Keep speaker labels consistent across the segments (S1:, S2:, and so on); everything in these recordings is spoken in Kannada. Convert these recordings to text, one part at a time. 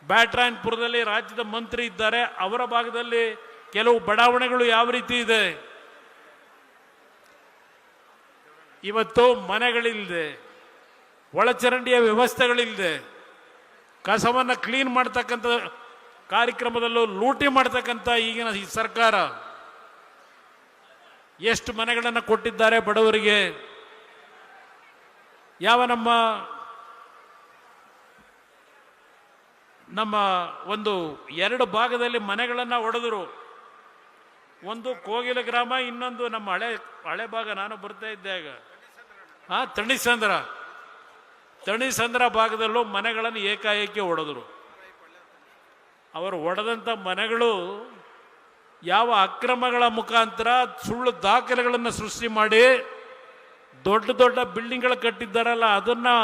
S1: ಬ್ಯಾಟ್ರಾಯನ್ಪುರದಲ್ಲಿ ರಾಜ್ಯದ ಮಂತ್ರಿ ಇದ್ದಾರೆ, ಅವರ ಭಾಗದಲ್ಲಿ ಕೆಲವು ಬಡಾವಣೆಗಳು ಯಾವ ರೀತಿ ಇದೆ. ಇವತ್ತು ಮನೆಗಳಿಲ್ಲದೆ, ಒಳಚರಂಡಿಯ ವ್ಯವಸ್ಥೆಗಳಿಲ್ಲದೆ, ಕಸವನ್ನು ಕ್ಲೀನ್ ಮಾಡ್ತಕ್ಕಂಥ ಕಾರ್ಯಕ್ರಮದಲ್ಲೂ ಲೂಟಿ ಮಾಡ್ತಕ್ಕಂಥ ಈಗಿನ ಈ ಸರ್ಕಾರ ಎಷ್ಟು ಮನೆಗಳನ್ನು ಕೊಟ್ಟಿದ್ದಾರೆ ಬಡವರಿಗೆ. ಯಾವ ನಮ್ಮ ಒಂದು 2 ಭಾಗದಲ್ಲಿ ಮನೆಗಳನ್ನು ಒಡೆದರು. ಒಂದು ಕೋಗಿಲ ಗ್ರಾಮ, ಇನ್ನೊಂದು ನಮ್ಮ ಹಳೆ ಭಾಗ, ನಾನು ಬರ್ತಾ ಇದ್ದೆ ಆಗ ತಣಿಸಂದ್ರ ಭಾಗದಲ್ಲೂ ಮನೆಗಳನ್ನು ಏಕಾಏಕಿ ಒಡೆದರು. ಅವರು ಒಡೆದಂಥ ಮನೆಗಳು ಯಾವ ಅಕ್ರಮಗಳ ಮುಖಾಂತರ ಸುಳ್ಳು ದಾಖಲೆಗಳನ್ನು ಸೃಷ್ಟಿ ಮಾಡಿ ದೊಡ್ಡ ದೊಡ್ಡ ಬಿಲ್ಡಿಂಗ್ಗಳು ಕಟ್ಟಿದ್ದಾರಲ್ಲ, ಅದನ್ನು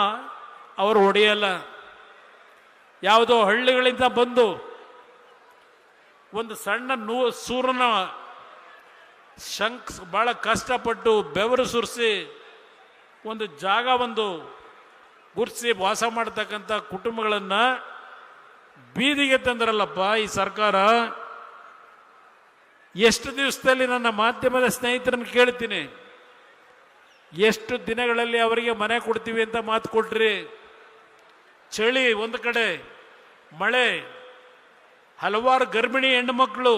S1: ಅವರು ಒಡೆಯಲ್ಲ. ಯಾವುದೋ ಹಳ್ಳಿಗಳಿಂದ ಬಂದು ಒಂದು ಸಣ್ಣ ಸೂರನ ಬಹಳ ಕಷ್ಟಪಟ್ಟು ಬೆವರು ಸುರಿಸಿ ಒಂದು ಜಾಗ ಗುರ್ಸಿ ವಾಸ ಮಾಡತಕ್ಕಂಥ ಕುಟುಂಬಗಳನ್ನು ಬೀದಿಗೆ ತಂದ್ರಲ್ಲಪ್ಪ ಈ ಸರ್ಕಾರ. ಎಷ್ಟು ದಿವಸದಲ್ಲಿ ನನ್ನ ಮಾಧ್ಯಮದ ಸ್ನೇಹಿತರನ್ನು ಕೇಳ್ತೀನಿ, ಎಷ್ಟು ದಿನಗಳಲ್ಲಿ ಅವರಿಗೆ ಮನೆ ಕೊಡ್ತೀವಿ ಅಂತ ಮಾತು ಕೊಟ್ರಿ. ಚಳಿ ಒಂದು ಕಡೆ, ಮಳೆ, ಹಲವಾರು ಗರ್ಭಿಣಿ ಹೆಣ್ಣುಮಕ್ಕಳು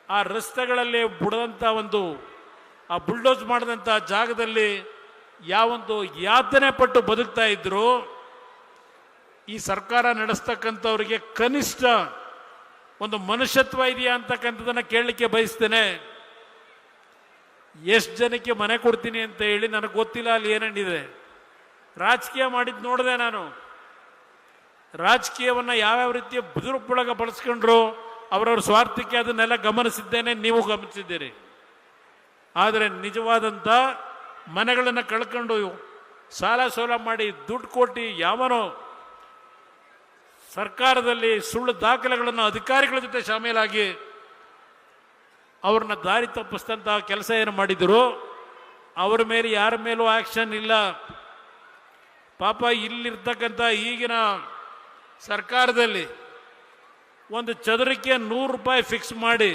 S1: ಆ ರಸ್ತೆಗಳಲ್ಲಿ ಬುಡದಂಥ ಆ ಬುಲ್ಡೋಸ್ ಮಾಡಿದಂಥ ಜಾಗದಲ್ಲಿ ಯಾವೊಂದು ಯಾತನೆ ಪಟ್ಟು ಬದುಕ್ತಾ ಇದ್ರು. ಈ ಸರ್ಕಾರ ನಡೆಸ್ತಕ್ಕಂಥವ್ರಿಗೆ ಕನಿಷ್ಠ ಒಂದು ಮನುಷ್ಯತ್ವ ಇದೆಯಾ ಅಂತಕ್ಕಂಥದ್ದನ್ನು ಕೇಳಲಿಕ್ಕೆ ಬಯಸ್ತೇನೆ. ಎಷ್ಟು ಜನಕ್ಕೆ ಮನೆ ಕೊಡ್ತೀನಿ ಅಂತ ಹೇಳಿ ನನಗೆ ಗೊತ್ತಿಲ್ಲ ಅಲ್ಲಿ ಏನೇನಿದೆ. ರಾಜಕೀಯ ಮಾಡಿದ್ದು ನೋಡಿದೆ ನಾನು. ರಾಜಕೀಯವನ್ನು ಯಾವ್ಯಾವ ರೀತಿಯ ದುರುಪಯೋಗ ಬಳಸ್ಕೊಂಡ್ರು ಅವರವ್ರ ಸ್ವಾರ್ಥಕ್ಕೆ ಅದನ್ನೆಲ್ಲ ಗಮನಿಸಿದ್ದೇನೆ, ನೀವು ಗಮನಿಸಿದ್ದೀರಿ. ಆದರೆ ನಿಜವಾದಂಥ ಮನೆಗಳನ್ನು ಕಳ್ಕೊಂಡು ಸಾಲ ಸೋಲ ಮಾಡಿ ದುಡ್ಡು ಕೊಟ್ಟು ಯಾವನೋ ಸರ್ಕಾರದಲ್ಲಿ ಸುಳ್ಳು ದಾಖಲೆಗಳನ್ನು ಅಧಿಕಾರಿಗಳ ಜೊತೆ ಶಾಮೀಲಾಗಿ ಅವ್ರನ್ನ ದಾರಿ ತಪ್ಪಿಸಿದಂಥ ಕೆಲಸ ಏನು ಮಾಡಿದ್ರು, ಅವರ ಮೇಲೆ ಯಾರ ಮೇಲೂ ಆಕ್ಷನ್ ಇಲ್ಲ. ಪಾಪ ಇಲ್ಲಿರ್ತಕ್ಕಂಥ ಈಗಿನ ಸರ್ಕಾರದಲ್ಲಿ ಒಂದು ಚದರಕ್ಕೆ 100 ರೂಪಾಯಿ ಫಿಕ್ಸ್ ಮಾಡಿ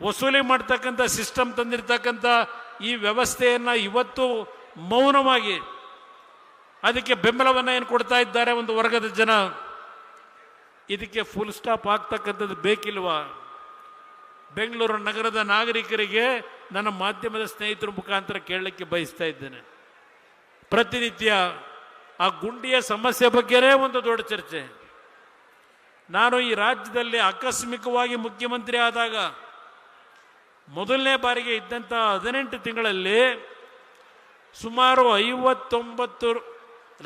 S1: ವಸೂಲಿ ಮಾಡ್ತಕ್ಕಂಥ ಸಿಸ್ಟಮ್ ತಂದಿರ್ತಕ್ಕಂಥ ಈ ವ್ಯವಸ್ಥೆಯನ್ನು ಇವತ್ತು ಮೌನವಾಗಿ ಅದಕ್ಕೆ ಬೆಂಬಲವನ್ನು ಏನು ಕೊಡ್ತಾ ಇದ್ದಾರೆ ಒಂದು ವರ್ಗದ ಜನ. ಇದಕ್ಕೆ ಫುಲ್ ಸ್ಟಾಪ್ ಆಗ್ತಕ್ಕಂಥದ್ದು ಬೇಕಿಲ್ವಾ? ಬೆಂಗಳೂರು ನಗರದ ನಾಗರಿಕರಿಗೆ ನನ್ನ ಮಾಧ್ಯಮದ ಸ್ನೇಹಿತರ ಮುಖಾಂತರ ಕೇಳಲಿಕ್ಕೆ ಬಯಸ್ತಾ ಇದ್ದೇನೆ. ಪ್ರತಿನಿತ್ಯ ಆ ಗುಂಡಿಯ ಸಮಸ್ಯೆ ಬಗ್ಗೆನೇ ಒಂದು ದೊಡ್ಡ ಚರ್ಚೆ. ನಾನು ಈ ರಾಜ್ಯದಲ್ಲಿ ಆಕಸ್ಮಿಕವಾಗಿ ಮುಖ್ಯಮಂತ್ರಿ ಆದಾಗ ಮೊದಲನೇ ಬಾರಿಗೆ ಇದ್ದಂಥ 18 ತಿಂಗಳಲ್ಲಿ ಸುಮಾರು 59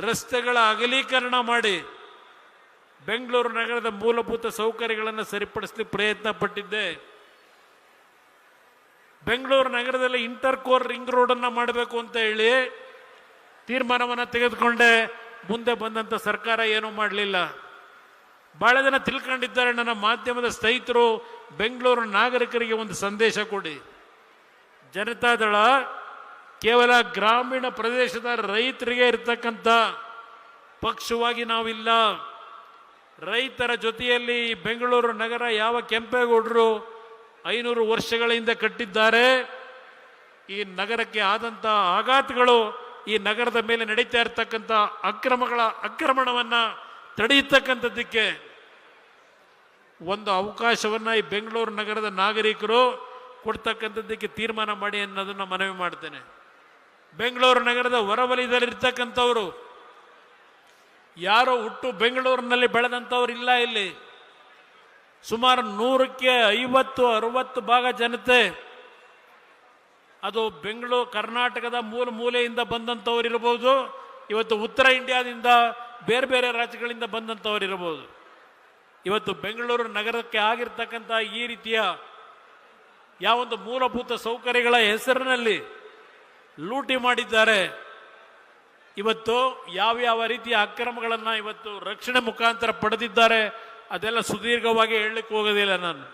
S1: ರಸ್ತೆಗಳ ಅಗಲೀಕರಣ ಮಾಡಿ ಬೆಂಗಳೂರು ನಗರದ ಮೂಲಭೂತ ಸೌಕರ್ಯಗಳನ್ನು ಸರಿಪಡಿಸಲಿ ಪ್ರಯತ್ನ ಪಟ್ಟಿದ್ದೆ. ಬೆಂಗಳೂರು ನಗರದಲ್ಲಿ ಇಂಟರ್ಕೋರ್ ರಿಂಗ್ ರೋಡನ್ನು ಮಾಡಬೇಕು ಅಂತ ಹೇಳಿ ತೀರ್ಮಾನವನ್ನು ತೆಗೆದುಕೊಂಡೆ. ಮುಂದೆ ಬಂದಂಥ ಸರ್ಕಾರ ಏನೂ ಮಾಡಲಿಲ್ಲ. ಬಹಳ ಜನ ತಿಳ್ಕೊಂಡಿದ್ದಾರೆ. ನನ್ನ ಮಾಧ್ಯಮದ ಸ್ನೇಹಿತರು ಬೆಂಗಳೂರು ನಾಗರಿಕರಿಗೆ ಒಂದು ಸಂದೇಶ ಕೊಡಿ. ಜನತಾದಳ ಕೇವಲ ಗ್ರಾಮೀಣ ಪ್ರದೇಶದ ರೈತರಿಗೆ ಇರ್ತಕ್ಕಂಥ ಪಕ್ಷವಾಗಿ ನಾವಿಲ್ಲ. ರೈತರ ಜೊತೆಯಲ್ಲಿ ಬೆಂಗಳೂರು ನಗರ ಯಾವ ಕೆಂಪೇಗೌಡರು 500 ವರ್ಷಗಳ ಹಿಂದೆ ಕಟ್ಟಿದ್ದಾರೆ. ಈ ನಗರಕ್ಕೆ ಆದಂಥ ಆಘಾತಗಳು, ಈ ನಗರದ ಮೇಲೆ ನಡೀತಾ ಇರತಕ್ಕಂಥ ಆಕ್ರಮಣವನ್ನು ತಡೆಯತಕ್ಕಂಥದ್ದಕ್ಕೆ ಒಂದು ಅವಕಾಶವನ್ನು ಈ ಬೆಂಗಳೂರು ನಗರದ ನಾಗರಿಕರು ಕೊಡ್ತಕ್ಕಂಥದ್ದಕ್ಕೆ ತೀರ್ಮಾನ ಮಾಡಿ ಅನ್ನೋದನ್ನು ಮನವಿ ಮಾಡ್ತೇನೆ. ಬೆಂಗಳೂರು ನಗರದ ಹೊರವಲಯದಲ್ಲಿರ್ತಕ್ಕಂಥವ್ರು ಯಾರೋ ಹುಟ್ಟು ಬೆಂಗಳೂರಿನಲ್ಲಿ ಬೆಳೆದಂಥವ್ರು ಇಲ್ಲ. ಇಲ್ಲಿ ಸುಮಾರು 100ಕ್ಕೆ 50-60 ಭಾಗ ಜನತೆ ಅದು ಬೆಂಗಳೂರು ಕರ್ನಾಟಕದ ಮೂಲೆಯಿಂದ ಬಂದಂಥವ್ರು ಇರಬಹುದು, ಇವತ್ತು ಉತ್ತರ ಇಂಡಿಯಾದಿಂದ ಬೇರೆ ಬೇರೆ ರಾಜ್ಯಗಳಿಂದ ಬಂದಂಥವ್ರು ಇರಬಹುದು. ಇವತ್ತು ಬೆಂಗಳೂರು ನಗರಕ್ಕೆ ಆಗಿರ್ತಕ್ಕಂಥ ಈ ರೀತಿಯ ಯಾವೊಂದು ಮೂಲಭೂತ ಸೌಕರ್ಯಗಳ ಹೆಸರಿನಲ್ಲಿ ಲೂಟಿ ಮಾಡಿದ್ದಾರೆ. ಇವತ್ತು ಯಾವ ರೀತಿಯ ಅಕ್ರಮಗಳನ್ನು ಇವತ್ತು ರಕ್ಷಣೆ ಮುಖಾಂತರ ಪಡೆದಿದ್ದಾರೆ, ಅದೆಲ್ಲ ಸುದೀರ್ಘವಾಗಿ ಹೇಳಲಿಕ್ಕೆ ಹೋಗೋದಿಲ್ಲ ನಾನು.